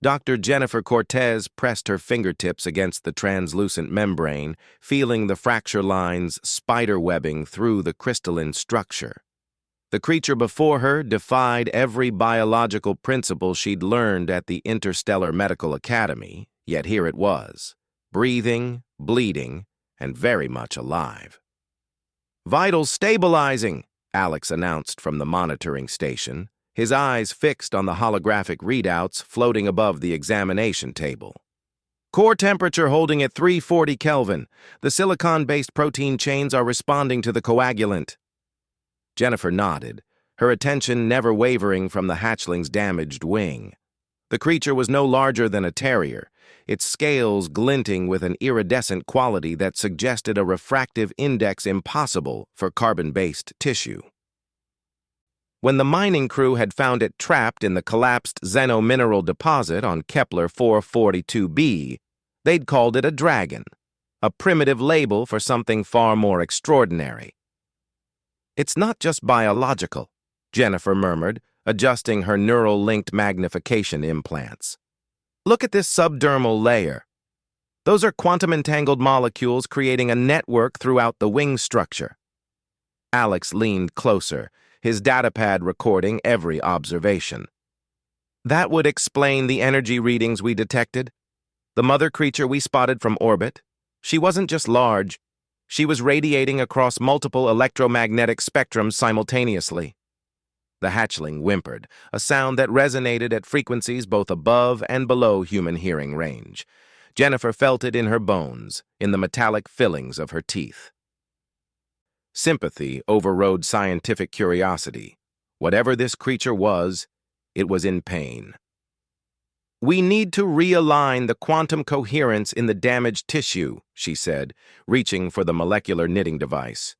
Dr. Jennifer Cortez pressed her fingertips against the translucent membrane, feeling the fracture lines spider-webbing through the crystalline structure. The creature before her defied every biological principle she'd learned at the Interstellar Medical Academy, yet here it was, breathing, bleeding, and very much alive. "Vitals stabilizing," Alex announced from the monitoring station, his eyes fixed on the holographic readouts floating above the examination table. "Core temperature holding at 340 Kelvin. The silicon-based protein chains are responding to the coagulant." Jennifer nodded, her attention never wavering from the hatchling's damaged wing. The creature was no larger than a terrier, its scales glinting with an iridescent quality that suggested a refractive index impossible for carbon-based tissue. When the mining crew had found it trapped in the collapsed xenomineral deposit on Kepler 442b, they'd called it a dragon, a primitive label for something far more extraordinary. "It's not just biological," Jennifer murmured, adjusting her neural-linked magnification implants. "Look at this subdermal layer. Those are quantum-entangled molecules creating a network throughout the wing structure." Alex leaned closer, his datapad recording every observation. "That would explain the energy readings we detected. The mother creature we spotted from orbit, she wasn't just large, she was radiating across multiple electromagnetic spectrums simultaneously." The hatchling whimpered, a sound that resonated at frequencies both above and below human hearing range. Jennifer felt it in her bones, in the metallic fillings of her teeth. Sympathy overrode scientific curiosity. Whatever this creature was, it was in pain. "We need to realign the quantum coherence in the damaged tissue," she said, reaching for the molecular knitting device.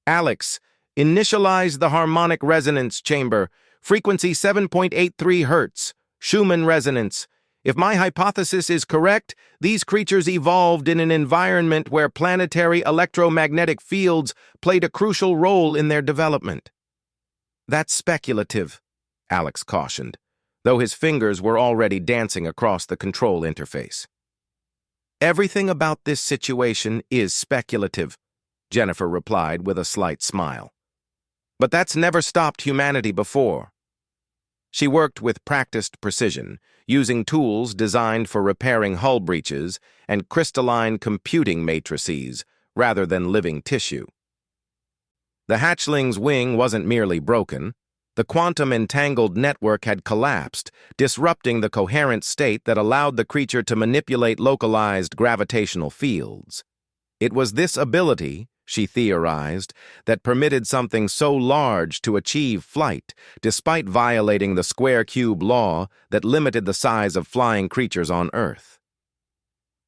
"Alex, initialize the harmonic resonance chamber, frequency 7.83 Hertz, Schumann resonance. If my hypothesis is correct, these creatures evolved in an environment where planetary electromagnetic fields played a crucial role in their development." "That's speculative," Alex cautioned, though his fingers were already dancing across the control interface. "Everything about this situation is speculative," Jennifer replied with a slight smile. "But that's never stopped humanity before." She worked with practiced precision, using tools designed for repairing hull breaches and crystalline computing matrices rather than living tissue. The hatchling's wing wasn't merely broken. The quantum-entangled network had collapsed, disrupting the coherent state that allowed the creature to manipulate localized gravitational fields. It was this ability, she theorized, that permitted something so large to achieve flight, despite violating the square-cube law that limited the size of flying creatures on Earth.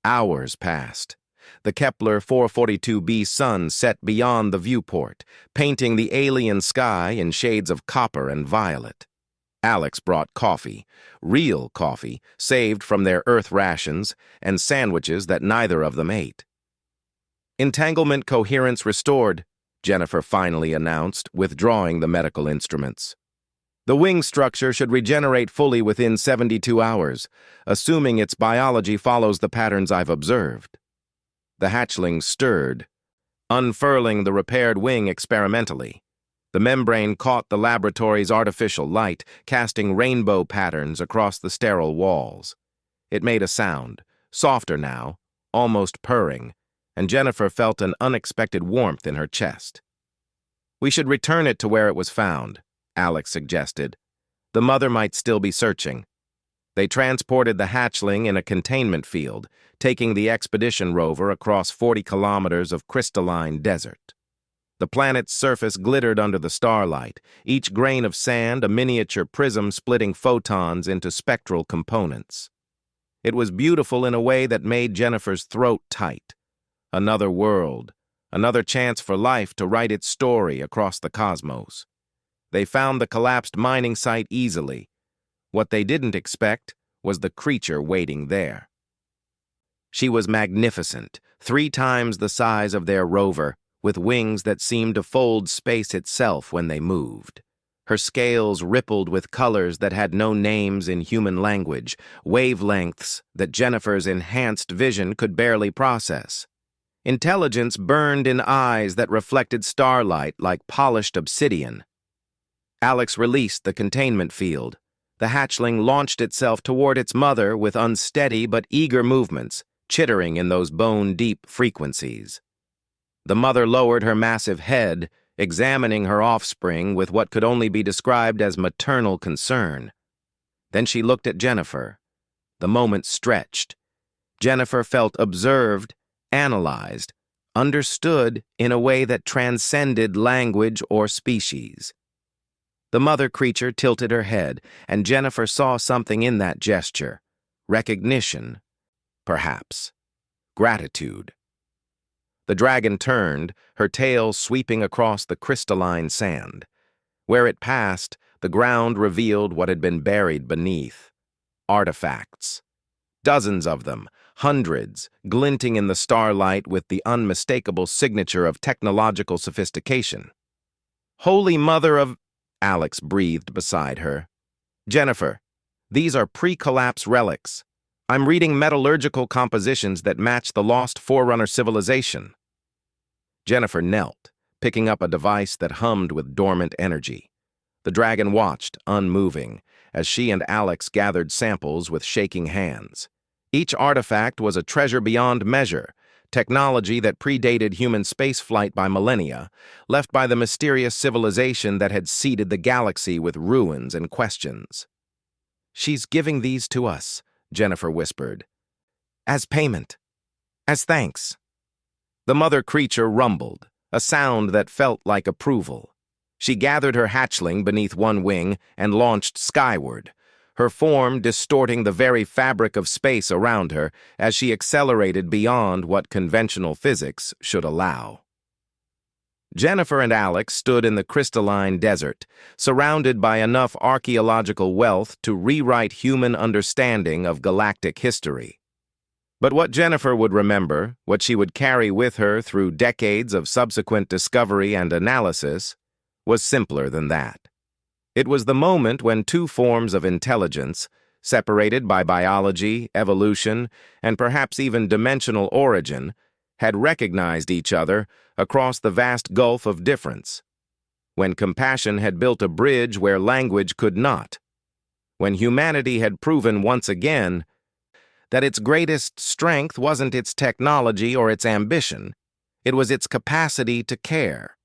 Hours passed. The Kepler 442b sun set beyond the viewport, painting the alien sky in shades of copper and violet. Alex brought coffee, real coffee, saved from their Earth rations, and sandwiches that neither of them ate. "Entanglement coherence restored," Jennifer finally announced, withdrawing the medical instruments. "The wing structure should regenerate fully within 72 hours, assuming its biology follows the patterns I've observed." The hatchling stirred, unfurling the repaired wing experimentally. The membrane caught the laboratory's artificial light, casting rainbow patterns across the sterile walls. It made a sound, softer now, almost purring, and Jennifer felt an unexpected warmth in her chest. "We should return it to where it was found," Alex suggested. "The mother might still be searching." They transported the hatchling in a containment field, taking the expedition rover across 40 kilometers of crystalline desert. The planet's surface glittered under the starlight, each grain of sand a miniature prism splitting photons into spectral components. It was beautiful in a way that made Jennifer's throat tight. Another world, another chance for life to write its story across the cosmos. They found the collapsed mining site easily. What they didn't expect was the creature waiting there. She was magnificent, 3 times the size of their rover, with wings that seemed to fold space itself when they moved. Her scales rippled with colors that had no names in human language, wavelengths that Jennifer's enhanced vision could barely process. Intelligence burned in eyes that reflected starlight like polished obsidian. Alex released the containment field. The hatchling launched itself toward its mother with unsteady but eager movements, chittering in those bone-deep frequencies. The mother lowered her massive head, examining her offspring with what could only be described as maternal concern. Then she looked at Jennifer. The moment stretched. Jennifer felt observed, analyzed, understood in a way that transcended language or species. The mother creature tilted her head, and Jennifer saw something in that gesture. Recognition, perhaps. Gratitude. The dragon turned, her tail sweeping across the crystalline sand. Where it passed, the ground revealed what had been buried beneath. Artifacts. Dozens of them, hundreds, glinting in the starlight with the unmistakable signature of technological sophistication. Holy Mother of... Alex breathed beside her. Jennifer, these are pre-collapse relics. I'm reading metallurgical compositions that match the lost Forerunner civilization. Jennifer knelt, picking up a device that hummed with dormant energy. The dragon watched, unmoving, as she and Alex gathered samples with shaking hands. Each artifact was a treasure beyond measure, technology that predated human spaceflight by millennia, left by the mysterious civilization that had seeded the galaxy with ruins and questions. She's giving these to us, Jennifer whispered. As payment. As thanks. The mother creature rumbled, a sound that felt like approval. She gathered her hatchling beneath one wing and launched skyward, her form distorting the very fabric of space around her as she accelerated beyond what conventional physics should allow. Jennifer and Alex stood in the crystalline desert, surrounded by enough archaeological wealth to rewrite human understanding of galactic history. But what Jennifer would remember, what she would carry with her through decades of subsequent discovery and analysis, was simpler than that. It was the moment when two forms of intelligence, separated by biology, evolution, and perhaps even dimensional origin, had recognized each other across the vast gulf of difference. When compassion had built a bridge where language could not. When humanity had proven once again that its greatest strength wasn't its technology or its ambition, it was its capacity to care.